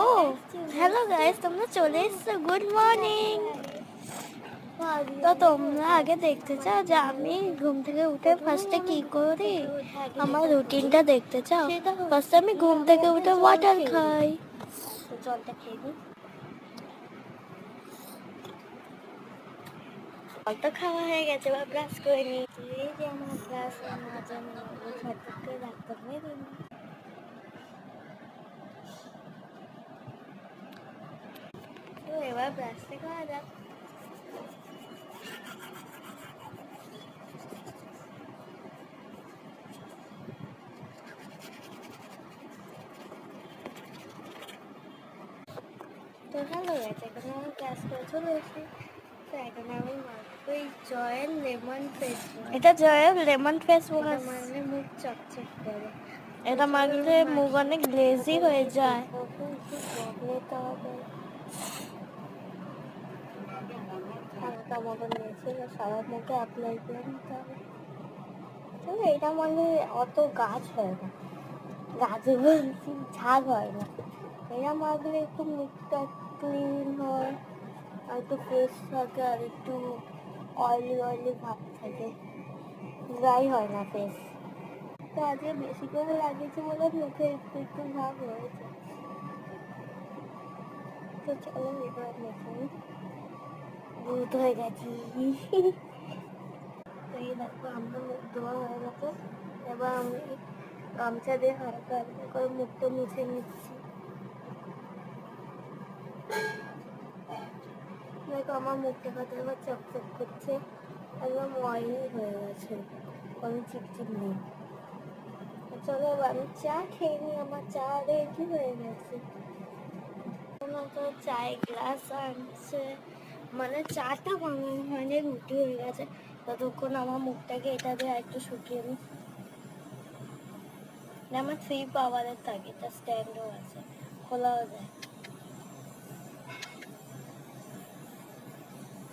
ও hello guys, তোমরা চলে এসছো। Good morning. তো তোমরা আগে দেখতে চাও যে আমি ঘুম থেকে উঠে ফার্স্টে কি করি, আমার রুটিনটা দেখতে চাও? ফার্স্টে আমি ঘুম থেকে উঠে ওয়াটার খাই। জলটা খেয়ে নিই। জলটা খাওয়া হয়ে গেছে, বা ব্রাশ করে নিই। এই যে আমার ব্রাশ মাঝে আমি ঝটপট করে রাখতে পারি। তো এবার ব্রাশটা খাওয়া যাক। তো হ্যালো গাইস, এখন আমি ক্লাস করে চলে এসেছি। তো এখন আমি মাখবো এই জয়েল লেমন ফেস ওয়াশ। এটা জয়েল লেমন ফেস ওয়াশ মানে মুখ চকচক করে। এটা মাখলে মুখ অনেক গ্লেজি হয়ে যায়। হালকা মতো নিয়েছি, সারা মুখে অ্যাপ্লাই করে নিতে হবে। তবে এটা মানে অত গাছ হয় না, গাছে বলছি ঝাঁক হয় না। এটা মাখলে একটু মুখটা ক্লিন হয়, আর একটু ফ্রেশ থাকে, আর একটু অয়েলি অয়েলি ভাব থাকে, ড্রাই হয় না ফেস। তো আজকে বেশি করে লাগিয়েছি বলে মুখে একটু একটু ভাব হয়েছে। তো চলো এবার মুখে ভূত হয়ে গেছি। তো এই দেখো আমরা মুখ ধোয়া হয়ে গেছে। এবার আমি গামছা দিয়ে হালকা হালকা করে মুখটা মুছে নিচ্ছি। দেখো আমার মুখটা কত এবার চকচক করছে, একদম অয়েলি হয়ে গেছে, কোনো চিপচিপ নেই। চলো এবার আমি চা খেয়ে নিই, আমার চা রেডি হয়ে গেছে। তো চায়ের গ্লাস আনছে, মানে চাটা বানানো হয়নি, রুটি হয়ে গেছে। ততক্ষণ আমার মুখটাকে এটা দিয়ে একটু শুকিয়ে নিই। আমার 3 পাওয়ারের থাকে, এটা স্ট্যান্ডও আছে, খোলাও যায়।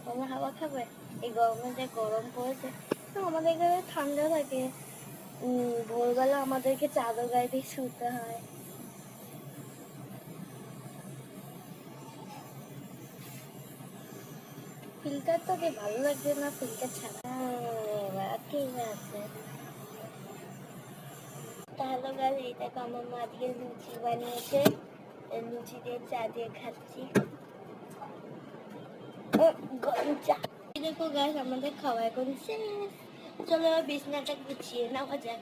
তোমরা হাওয়া খাবে? এই গরমে যে গরম পড়েছে, তো আমাদের এখানে ঠান্ডা থাকে। ভোরবেলা আমাদেরকে চাদর গায়ে দিয়ে শুতে হয়। ফিল্টারটা যে ভালো লাগছে না, ফিল্টার ছাড়া। এবার ঠিক আছে। তাহলে গাছ এই দেখো আমার মা দিয়ে লুচি বানিয়েছে, লুচি দিয়ে চা দিয়ে খাচ্ছি। গরম চা। দেখো গাছ আমাদের খাওয়া এখন শেষ। চলো বিছনাটা গুছিয়ে নেওয়া যাক।